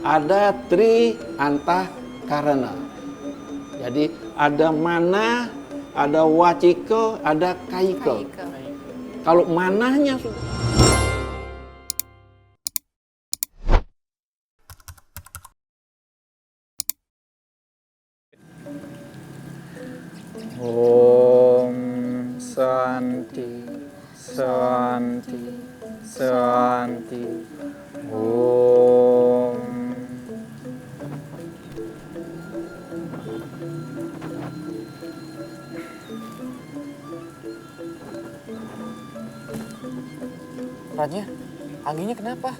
ada tri antakarana. Jadi ada mana, ada wacika, ada kaika. Kalau manahnya sudah Om Santi, Santi, Santi. Om. Ratnya, anginnya kenapa?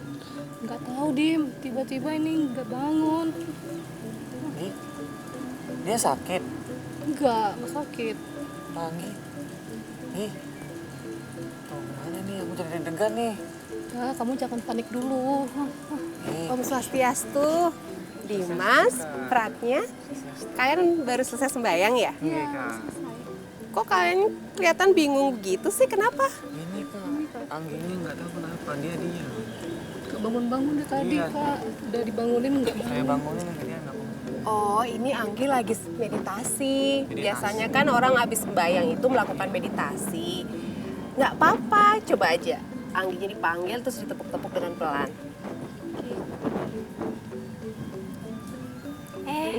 Nggak tahu, Dim. Tiba-tiba ini nggak bangun. Dia sakit. Nggak sakit. Anggi. Tuh, mana nih? Aku jadi deg-degan nih. Ya, kamu jangan panik dulu. Om Swastiastu, Dimas, Pratnya, kalian baru selesai sembahyang ya? Iya, Kak. Kok kalian kelihatan bingung gitu sih? Kenapa? Ini, Kak. Angginya nggak tahu kenapa dia diam. Nggak bangun-bangun deh tadi, Iya. Kak. Udah dibangunin nggak Saya bangun. bangunin dia nggak bangun. Oh, ini Anggi lagi meditasi. Biasanya kan orang habis sembahyang itu melakukan meditasi. Nggak apa-apa, coba aja. Angginya dipanggil terus ditepuk-tepuk dengan pelan.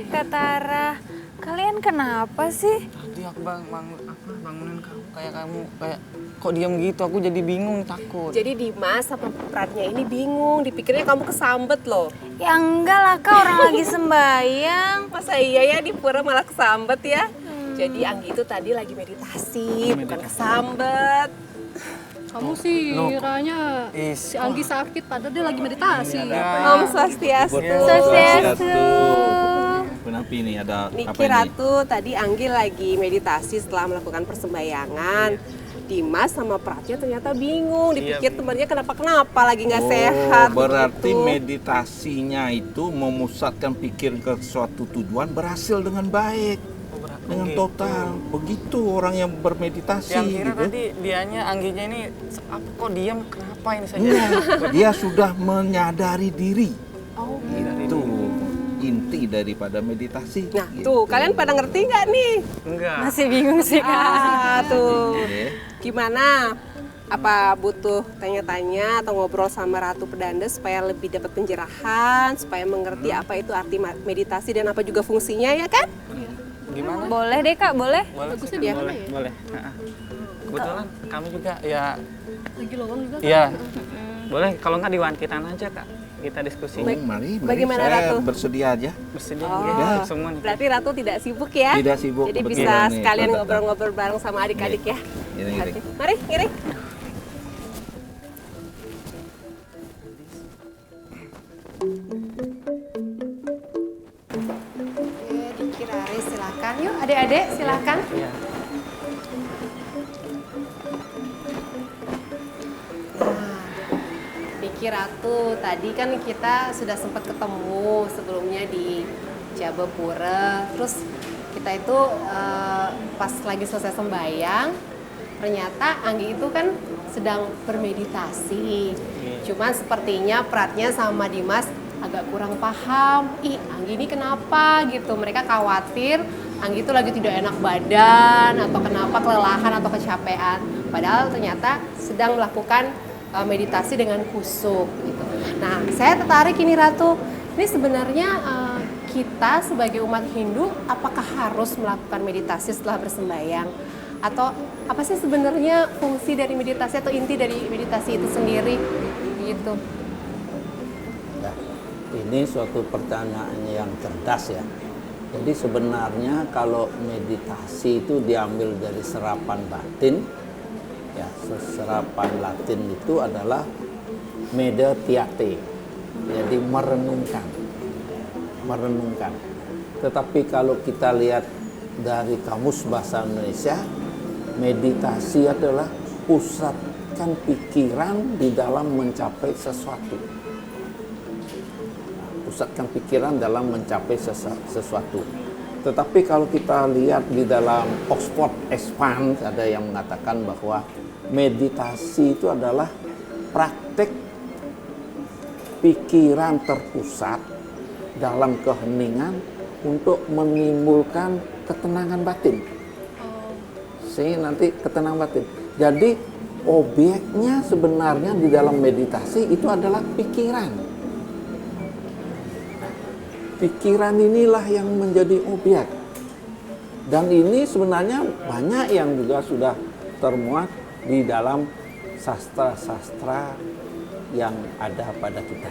Kak Tara, kalian kenapa sih? Tadi aku bangunin kamu kayak kok diam gitu. Aku jadi bingung, takut. Jadi Dimas sama Pratnya ini bingung, dipikirnya kamu kesambet loh. Ya enggak lah Kak, orang lagi sembahyang. Masa iya ya di pura malah kesambet ya? Jadi Anggi itu tadi lagi meditasi, bukan kesambet. Kamu sih Loh. kiranya si Anggi sakit, padahal dia lagi meditasi. Om Swastiastu. Swastiastu. Kenapa ini ada Niki Ratu, tadi Anggi lagi meditasi setelah melakukan persembahyangan. Dimas sama Pratnya ternyata bingung, dipikir temannya kenapa lagi nggak sehat. Berarti begitu. meditasinya itu memusatkan pikiran ke suatu tujuan berhasil dengan baik. Dengan total. Begitu orang yang bermeditasi Yang kira gitu. tadi dianya Angginya ini apa kok diam? Kenapa ini saja? Iya, dia sudah menyadari diri. Oh, Itu inti daripada meditasi. Nah gitu. tuh, kalian pada ngerti nggak nih? Enggak. Masih bingung sih Kak. Tuh, Jadi, gimana? Apa butuh tanya-tanya atau ngobrol sama Ratu Pedanda supaya lebih dapat pencerahan, supaya mengerti apa itu arti meditasi dan apa juga fungsinya ya kan? Gimana? Boleh deh Kak, boleh. Boleh. Bagusnya sih, dia boleh. mana ya? Boleh. Kebetulan kami juga ya Lagi lowong juga. iya. Boleh kalau nggak diwawankitan aja Kak. Kita diskusi. mari, Bagaimana, saya Ratu? bersedia aja. Bersedia Oh, ya, semua nih. berarti Ratu tidak sibuk ya? Tidak sibuk, Jadi kebetulan bisa nih, sekalian Ratu. ngobrol-ngobrol bareng sama adik-adik ya. Ini. Oke. Mari, Iri. Oke, Diki Rari silakan. Yuk adik-adik silakan. Iya. Diki Ratu, tadi kan kita sudah sempat ketemu sebelumnya di Jabapura. Terus kita itu pas lagi selesai sembahyang, ternyata Anggi itu kan sedang bermeditasi. Cuman sepertinya Pratnya sama Dimas agak kurang paham. Ih, Anggi ini kenapa gitu? Mereka khawatir Anggi itu lagi tidak enak badan atau kenapa kelelahan atau kecapean. Padahal ternyata sedang melakukan meditasi dengan khusyuk gitu. Nah, saya tertarik ini Ratu. Ini sebenarnya kita sebagai umat Hindu apakah harus melakukan meditasi setelah bersembahyang? Atau apa sih sebenarnya fungsi dari meditasi atau inti dari meditasi itu sendiri? Gitu. Ya, ini suatu pertanyaan yang cerdas ya. Jadi sebenarnya kalau meditasi itu diambil dari serapan batin, ya serapan Latin itu adalah meditate, jadi merenungkan. Tetapi kalau kita lihat dari Kamus Bahasa Indonesia, meditasi adalah pusatkan pikiran di dalam mencapai sesuatu. Pusatkan pikiran dalam mencapai sesuatu. Tetapi kalau kita lihat di dalam Oxford Expand, ada yang mengatakan bahwa meditasi itu adalah praktek pikiran terpusat dalam keheningan untuk menimbulkan ketenangan batin. Sehingga nanti ketenangan batin. Jadi objeknya sebenarnya di dalam meditasi itu adalah pikiran. Pikiran inilah yang menjadi objek. Dan ini sebenarnya banyak yang juga sudah termuat di dalam sastra-sastra yang ada pada kita.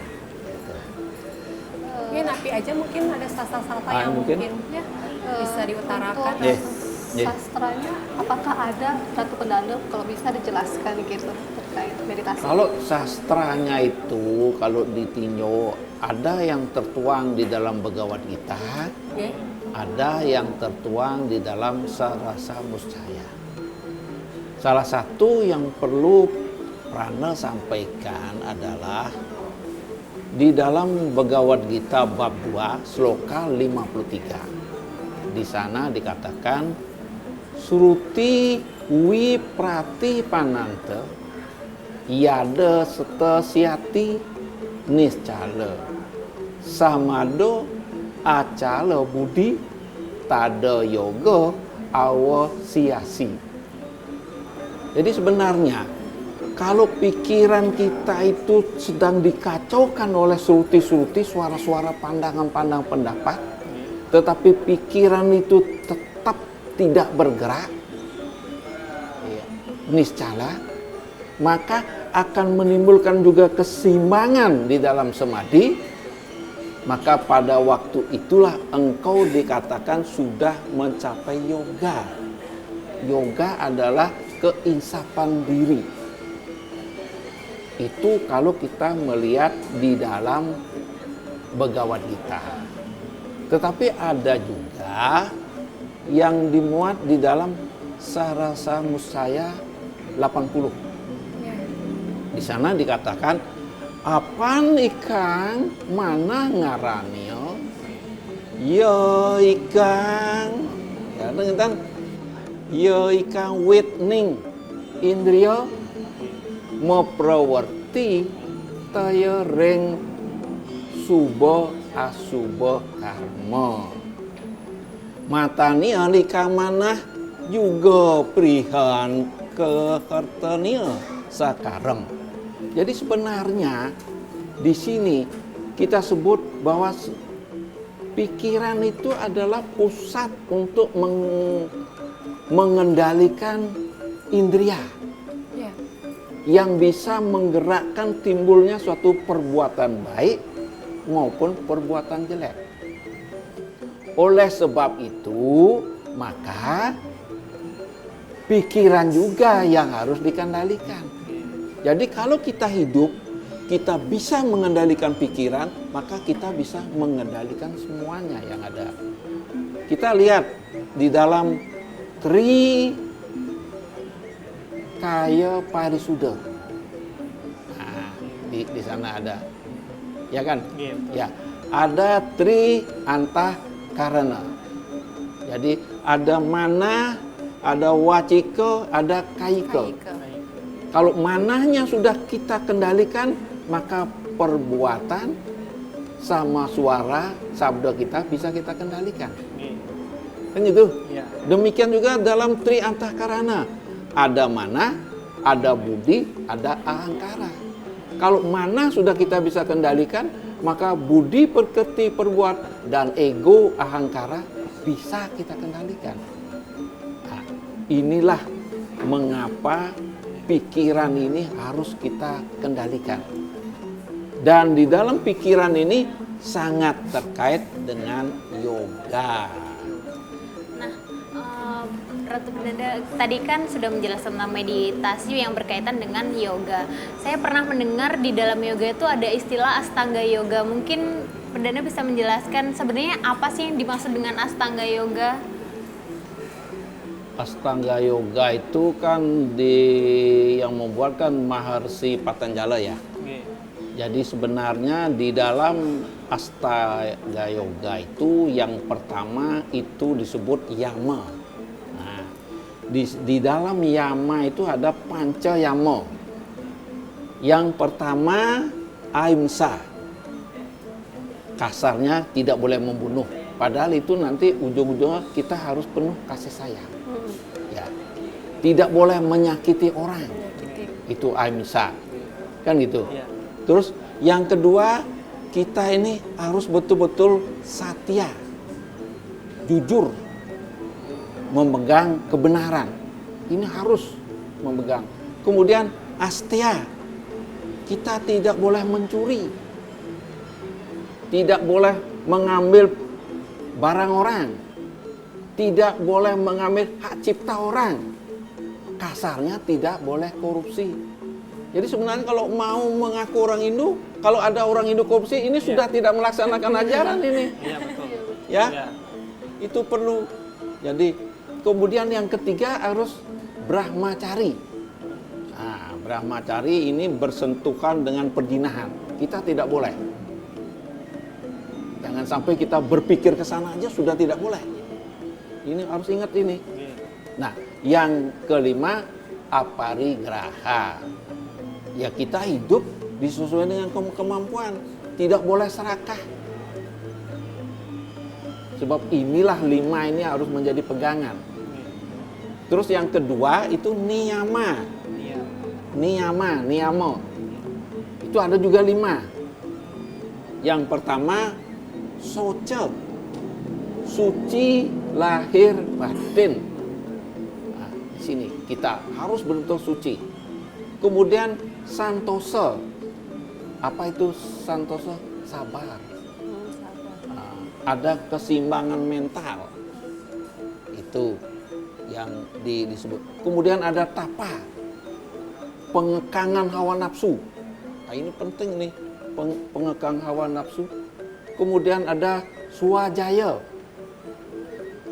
Ya, Napi aja mungkin ada sastra-sastra yang mungkin. ya, bisa diutarakan. Iya. Iya. Sastranya, apakah ada Ratu Pendana kalau bisa dijelaskan gitu terkait meditasi? Kalau sastranya itu, kalau ditinjau, ada yang tertuang di dalam Bhagavad Gita, Oke. ada yang tertuang di dalam Sarasa Muscaya. Salah satu yang perlu Prana sampaikan adalah di dalam Bhagavad Gita bab 2 sloka 53. Di sana dikatakan Sruti wiprati pananta yada seta siati niscala samado acala budi tada yoga awa siasi. Jadi sebenarnya kalau pikiran kita itu sedang dikacaukan oleh suruti-suruti, suara-suara, pandangan-pandangan pendapat, tetapi pikiran itu tetap tidak bergerak, niscala, maka akan menimbulkan juga keseimbangan di dalam samadhi. Maka pada waktu itulah engkau dikatakan sudah mencapai yoga. Yoga adalah keinsapan diri. Itu kalau kita melihat di dalam Bhagavad Gita. Tetapi ada juga yang dimuat di dalam Sarasa Muscaya 80. Di sana dikatakan apan ikang mana ngaranio yo ikang ya dengan yo ikang witning indriya meprawarti taya ring suba asuba karma. Matani alika manah juga prihan kehartania sakarem. Jadi sebenarnya di sini kita sebut bahwa pikiran itu adalah pusat untuk mengendalikan indria. Yang bisa menggerakkan timbulnya suatu perbuatan baik maupun perbuatan jelek. Oleh sebab itu, maka pikiran juga yang harus dikendalikan. Jadi kalau kita hidup, kita bisa mengendalikan pikiran, maka kita bisa mengendalikan semuanya yang ada. Kita lihat di dalam Kaya Parisuda. Nah, di sana ada. Ya kan? Ya. Ada Tri Antakarana. Jadi ada mana, ada wacika, ada kaika. Kalau manahnya sudah kita kendalikan, maka perbuatan sama suara, sabda kita bisa kita kendalikan. Kan gitu? Demikian juga dalam Tri Antakarana. Ada mana, ada budi, ada ahangkara. Kalau mana sudah kita bisa kendalikan, maka budi perketi perbuat dan ego ahangkara bisa kita kendalikan. Nah, inilah mengapa pikiran ini harus kita kendalikan. Dan di dalam pikiran ini sangat terkait dengan yoga. Ratu Pendana tadi kan sudah menjelaskan tentang meditasi yang berkaitan dengan yoga. Saya pernah mendengar di dalam yoga itu ada istilah Astanga Yoga. Mungkin Pendana bisa menjelaskan sebenarnya apa sih yang dimaksud dengan Astanga Yoga? Astanga Yoga itu kan yang membuat kan Maharsi Patanjala ya. Jadi sebenarnya di dalam Astanga Yoga itu yang pertama itu disebut yama. Di dalam yama itu ada panca yama. Yang pertama ahimsa. kasarnya tidak boleh membunuh. Padahal itu nanti ujung-ujungnya kita harus penuh kasih sayang. Ya. Tidak boleh menyakiti orang. Itu ahimsa. Kan gitu. Terus yang kedua, kita ini harus betul-betul satya. Jujur. Memegang kebenaran. Ini harus memegang. Kemudian asteya. Kita tidak boleh mencuri. Tidak boleh mengambil barang orang. Tidak boleh mengambil hak cipta orang. Kasarnya tidak boleh korupsi. Jadi sebenarnya kalau mau mengaku orang Hindu, kalau ada orang Hindu korupsi, ini sudah tidak melaksanakan ajaran ini. Iya, betul. Ya, Iya. itu perlu. Jadi kemudian yang ketiga harus brahmacari. Nah, brahmacari ini bersentuhan dengan perzinahan. Kita tidak boleh. Jangan sampai kita berpikir ke sana aja sudah tidak boleh. Ini harus ingat ini. Nah, yang kelima aparigraha. Ya kita hidup disesuaikan dengan kemampuan, tidak boleh serakah. Sebab inilah 5 ini harus menjadi pegangan. Terus yang kedua itu niyama. Niyama. Itu ada juga 5. Yang pertama soce, suci lahir batin. Nah, di sini kita harus betul suci. Kemudian santosa. Apa itu santosa? Sabar. Nah, ada keseimbangan mental. Itu yang disebut. Kemudian ada tapa. Pengekangan hawa nafsu. Nah, ini penting nih, pengekang hawa nafsu. Kemudian ada swajaya.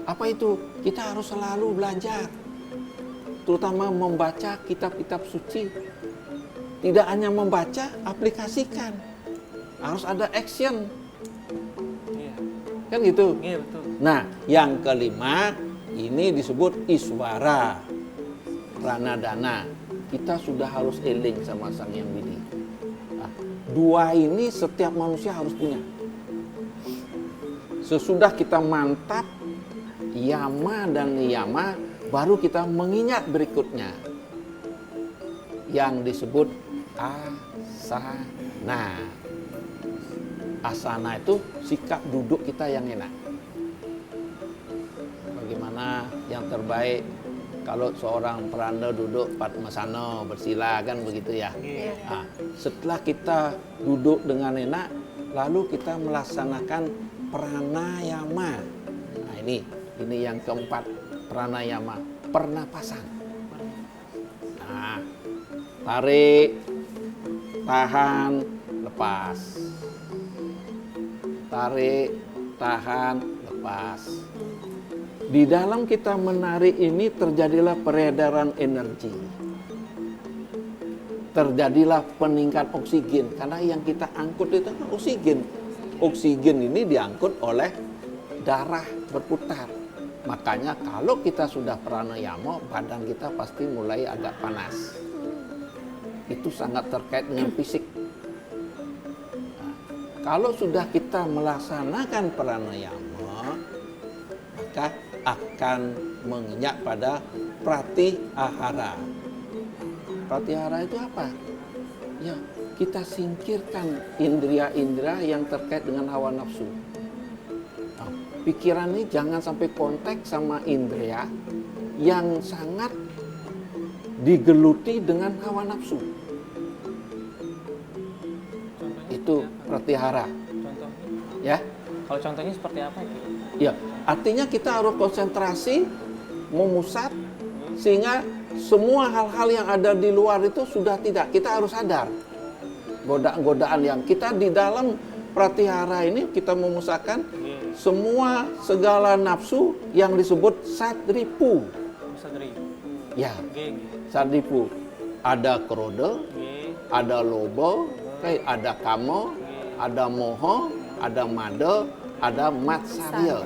Apa itu? Kita harus selalu belajar. Terutama membaca kitab-kitab suci. Tidak hanya membaca, aplikasikan. Harus ada action. Kan gitu. Iya, betul. Nah, yang kelima ini disebut iswara, pranadana. Kita sudah harus eling sama Sang Hyang Widi. Nah, 2 ini setiap manusia harus punya. Sesudah kita mantap yama dan niyama, baru kita mengingat berikutnya yang disebut asana. Asana itu sikap duduk kita yang enak. Bagaimana yang terbaik kalau seorang peranda duduk padmasana bersila, kan begitu ya. Nah, setelah kita duduk dengan enak, lalu kita melaksanakan pranayama. Nah, ini yang keempat, pranayama, pernapasan. Nah, tarik, tahan, lepas. Tarik, tahan, lepas. Di dalam kita menarik ini terjadilah peredaran energi. Terjadilah peningkat oksigen. Karena yang kita angkut itu kan oksigen. Oksigen ini diangkut oleh darah berputar. Makanya kalau kita sudah pranayama, badan kita pasti mulai agak panas. Itu sangat terkait dengan fisik. Nah, kalau sudah kita melaksanakan pranayama, maka akan menginjak pada pratihara. Pratihara itu apa? Ya, kita singkirkan indera-indera yang terkait dengan hawa nafsu. Nah, pikiran ini jangan sampai kontak sama indera yang sangat digeluti dengan hawa nafsu. Itu pratihara. Contohnya? Ya. Kalau contohnya seperti apa? Ya, artinya kita harus konsentrasi, memusat, sehingga semua hal-hal yang ada di luar itu sudah tidak. Kita harus sadar godaan-godaan yang kita di dalam pratihara ini kita memusatkan semua segala nafsu yang disebut sadripu. Ya, sadripu. Ada kroda, ada loba, ada kama, ada moha, ada mada, ada matsarya.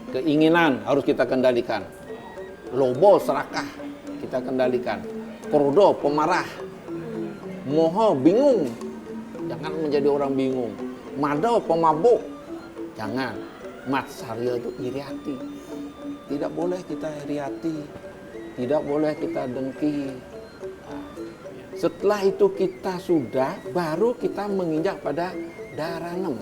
Keinginan harus kita kendalikan. Lobo serakah kita kendalikan. Kroda pemarah. Moha bingung. Jangan menjadi orang bingung. mado, pemabuk. Jangan. Matsarya itu iri hati. Tidak boleh kita iri hati. Tidak boleh kita dengki. Nah, setelah itu kita sudah, baru kita menginjak pada Dharanem.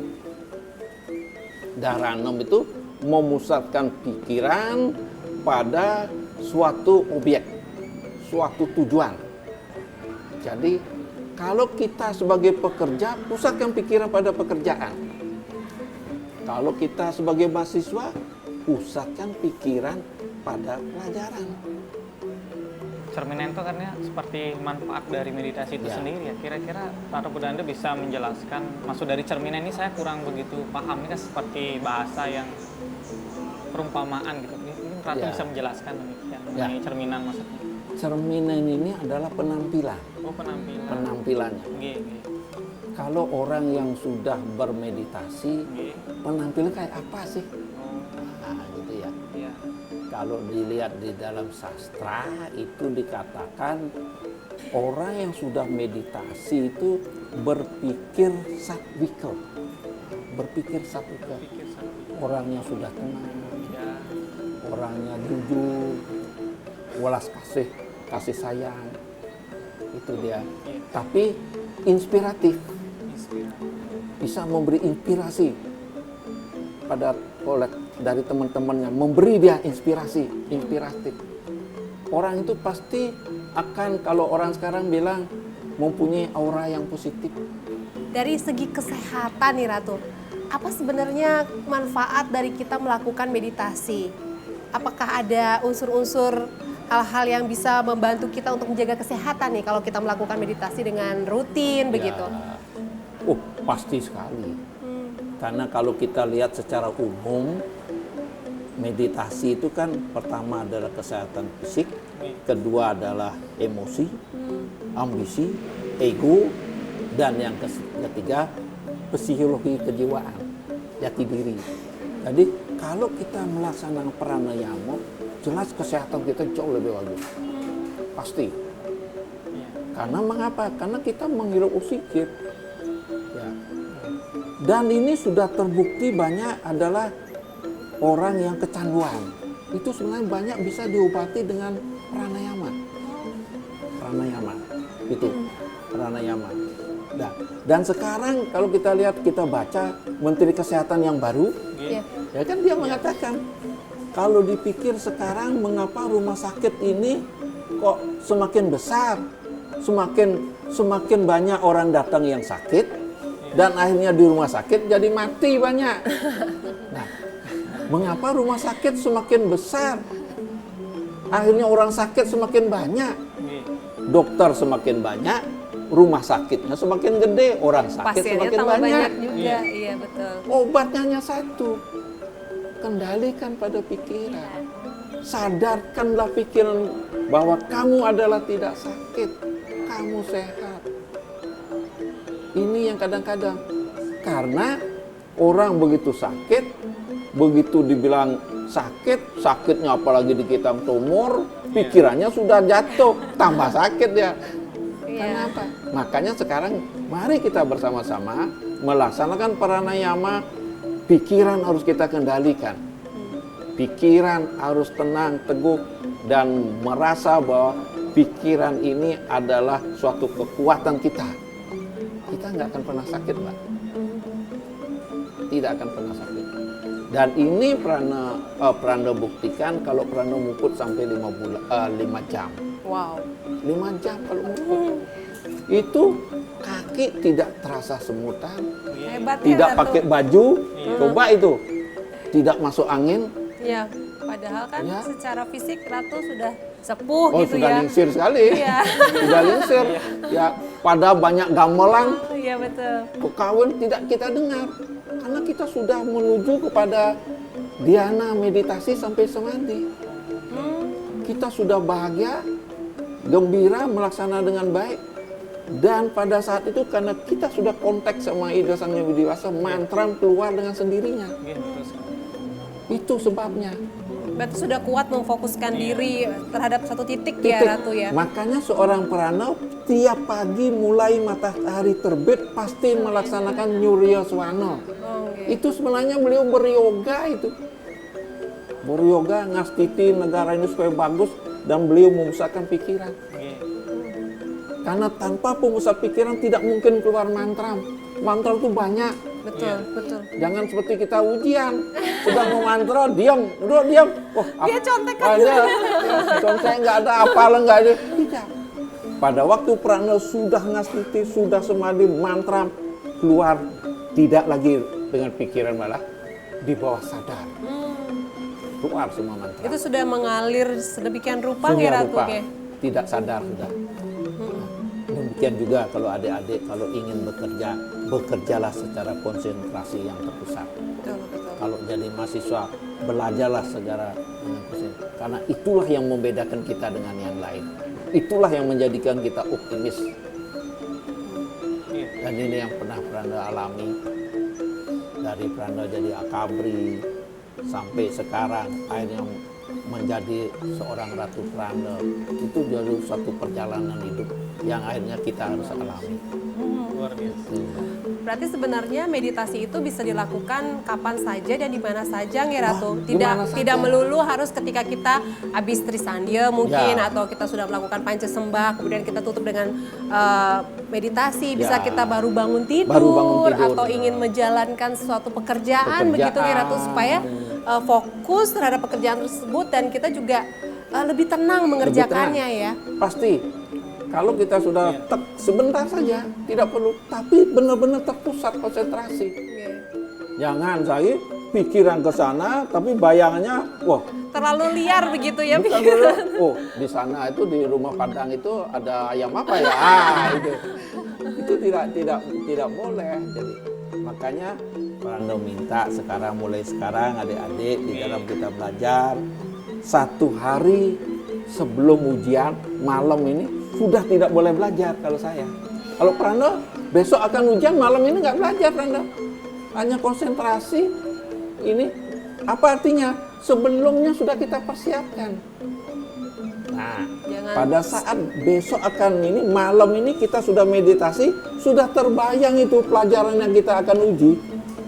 Dharanem itu memusatkan pikiran pada suatu objek, suatu tujuan. Jadi kalau kita sebagai pekerja, pusatkan pikiran pada pekerjaan. Kalau kita sebagai mahasiswa, pusatkan pikiran pada pelajaran. Cerminan itu kan ya seperti manfaat dari meditasi itu Ya. sendiri ya. Kira-kira Ratu Purnanda bisa menjelaskan, maksud dari cerminan ini saya kurang begitu paham. Ini kan seperti bahasa yang perumpamaan gitu. Mungkin Ratu Ya. bisa menjelaskan demikian Ya. mengenai cerminan maksudnya. Cerminan ini adalah penampilan, Oh, penampilan. penampilannya. Nggih. Kalau orang yang sudah bermeditasi, Nggih. penampilan kayak apa sih? Oh, Nah, gitu ya. iya. Kalau dilihat di dalam sastra itu dikatakan orang yang sudah meditasi itu berpikir satvika. Berpikir satvika. Pikir satu. Orangnya sudah tenang, Ya. orangnya jujur, welas kasih sayang. Itu dia. Tapi inspiratif, Inspirasi. bisa memberi inspirasi pada dari teman-temannya, memberi dia inspiratif. Orang itu pasti akan, kalau orang sekarang bilang, mempunyai aura yang positif. Dari segi kesehatan nih Ratu, apa sebenarnya manfaat dari kita melakukan meditasi? Apakah ada unsur-unsur hal-hal yang bisa membantu kita untuk menjaga kesehatan nih kalau kita melakukan meditasi dengan rutin begitu? Ya. Oh, pasti sekali. Karena kalau kita lihat secara umum, meditasi itu kan pertama adalah kesehatan fisik, kedua adalah emosi, ambisi, ego, dan yang ketiga psikologi kejiwaan, jati diri. Jadi kalau kita melaksanakan pranayama, jelas kesehatan kita jauh lebih bagus. Pasti. Karena mengapa? Karena kita menghirup oksigen. Ya. Dan ini sudah terbukti banyak adalah orang yang kecanduan. Itu sebenarnya banyak bisa diobati dengan pranayama. Pranayama. Itu pranayama. Nah, dan sekarang kalau kita lihat, kita baca Menteri Kesehatan yang baru, Iya. ya kan dia mengatakan kalau dipikir sekarang mengapa rumah sakit ini kok semakin besar, semakin banyak orang datang yang sakit, dan akhirnya di rumah sakit jadi mati banyak. Nah, mengapa rumah sakit semakin besar, akhirnya orang sakit semakin banyak, dokter semakin banyak, rumah sakitnya semakin gede, orang sakit Pasiennya semakin tambah banyak. banyak juga, iya betul. Obatnya hanya satu. Kendalikan pada pikiran. Sadarkanlah pikiran bahwa kamu adalah tidak sakit. Kamu sehat. Ini yang kadang-kadang. Karena orang begitu sakit, begitu dibilang sakit, sakitnya apalagi di kitab tumor, pikirannya sudah jatuh, tambah sakit dia. Kenapa? Makanya sekarang mari kita bersama-sama melaksanakan pranayama. Pikiran harus kita kendalikan. Pikiran harus tenang, teguh, dan merasa bahwa pikiran ini adalah suatu kekuatan kita. Kita nggak akan pernah sakit, Mbak. Tidak akan pernah sakit. Dan ini Prana buktikan kalau Prana mukut sampai 5 jam. Wow. 5 jam kalau mukut. Itu kaki tidak terasa semutan, Hebat ya, tidak Ratu. pakai baju, coba itu, tidak masuk angin. Iya, padahal kan Ya. secara fisik Ratu sudah sepuh Oh, gitu sudah ya. lingsir sekali. Iya. Sudah lingsir. Ya, pada banyak gamelan, Iya betul. kekawin tidak kita dengar. Karena kita sudah menuju kepada dhyana meditasi sampai samadhi. Kita sudah bahagia, gembira, melaksanakan dengan baik. Dan pada saat itu karena kita sudah kontak sama Ida Sang Hyang Widi Wasa, mantra keluar dengan sendirinya. Itu sebabnya. Berarti sudah kuat memfokuskan diri terhadap satu titik ya Titik. Ratu ya. Makanya seorang Prana tiap pagi mulai matahari terbit pasti melaksanakan Nyurya Swana. Itu sebenarnya beliau beryoga itu. Beryoga ngastiti negara ini supaya bagus dan beliau memusatkan pikiran. Karena tanpa pemusat pikiran tidak mungkin keluar mantra. Mantra itu banyak. Betul, betul. Jangan seperti kita ujian, sedang mau mantra, diam, udah diam. Wah, Dia contek aja. Contek nggak ada apalah nggak ada. Tidak. Pada waktu Prana sudah ngastiti, sudah samadhi, mantra keluar, tidak lagi dengan pikiran malah di bawah sadar. Keluar semua mantra. Itu sudah mengalir sedemikian rupa Sehingga ya Ratu rupa, ya. tidak sadar sudah. Demikian juga kalau adik-adik kalau ingin bekerja, bekerjalah secara konsentrasi yang terpusat. Betul, betul. Kalau jadi mahasiswa, belajarlah secara dengan konsentrasi. Karena itulah yang membedakan kita dengan yang lain. Itulah yang menjadikan kita optimis. Dan ini yang pernah Pranda alami. Dari Pranda jadi akabri, sampai sekarang akhirnya menjadi seorang Ratu Pranda. Itu jadi suatu perjalanan hidup yang akhirnya kita harus alami. Luar biasa. Berarti sebenarnya meditasi itu bisa dilakukan kapan saja dan di mana saja ya Ratu. di mana Tidak saja. melulu harus ketika kita habis Trisandya mungkin Ya. atau kita sudah melakukan pancasembah kemudian kita tutup dengan meditasi, bisa Ya. kita baru bangun tidur, Baru bangun tidur. atau ingin menjalankan suatu pekerjaan begitu ya Ratu, supaya fokus terhadap pekerjaan tersebut dan kita juga lebih tenang mengerjakannya ya. Pasti. Kalau kita sudah sebentar saja, tidak perlu, tapi benar-benar terpusat konsentrasi. Jangan saya pikiran ke sana, tapi bayangannya, wah, Terlalu liar begitu ya bukan pikiran. dulu, oh di sana itu di rumah Padang itu ada ayam apa ya? Itu tidak boleh. Jadi makanya Pranda minta sekarang mulai sekarang adik-adik di dalam kita belajar 1 hari sebelum ujian malam ini sudah tidak boleh belajar kalau saya. Kalau Pranda besok akan ujian malam ini nggak belajar Pranda. Hanya konsentrasi ini apa artinya? Sebelumnya sudah kita persiapkan. Nah, pada saat besok akan ini malam ini kita sudah meditasi, sudah terbayang itu pelajaran yang kita akan uji.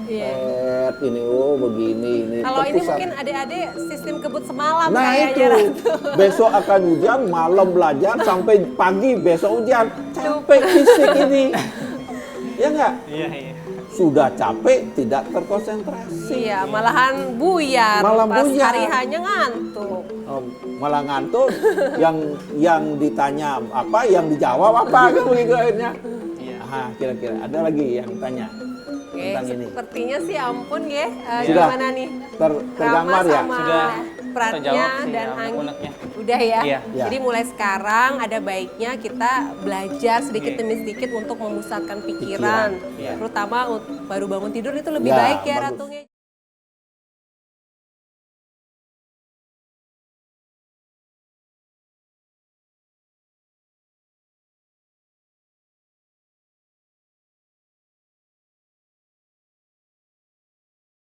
Ini oh begini ini. Kalau ini terpusat. mungkin adik-adik sistem kebut semalam Nah kayaknya itu Ratu. besok akan hujan, malam belajar sampai pagi besok hujan, capek fisik ini, ya nggak? Iya, iya. Sudah capek tidak terkonsentrasi, Iya, malahan buyar. Malah Pas buyar. hari hanya ngantuk. Malah ngantuk. yang ditanya apa, yang dijawab apa kan begitu akhirnya. Iya. Kira-kira ada lagi yang tanya Oke, tentang ini. sepertinya sih ampun ya. Sudah. Gimana nih? Tergambar Rama ya? sama Sudah Pratnya terjawab sih dan ya, Anggi. unek-uneknya. Udah ya? Iya. Iya. Jadi mulai sekarang ada baiknya kita belajar sedikit demi sedikit untuk memusatkan pikiran. Iya. Terutama baru bangun tidur itu lebih Ya, baik ya bagus. Ratu.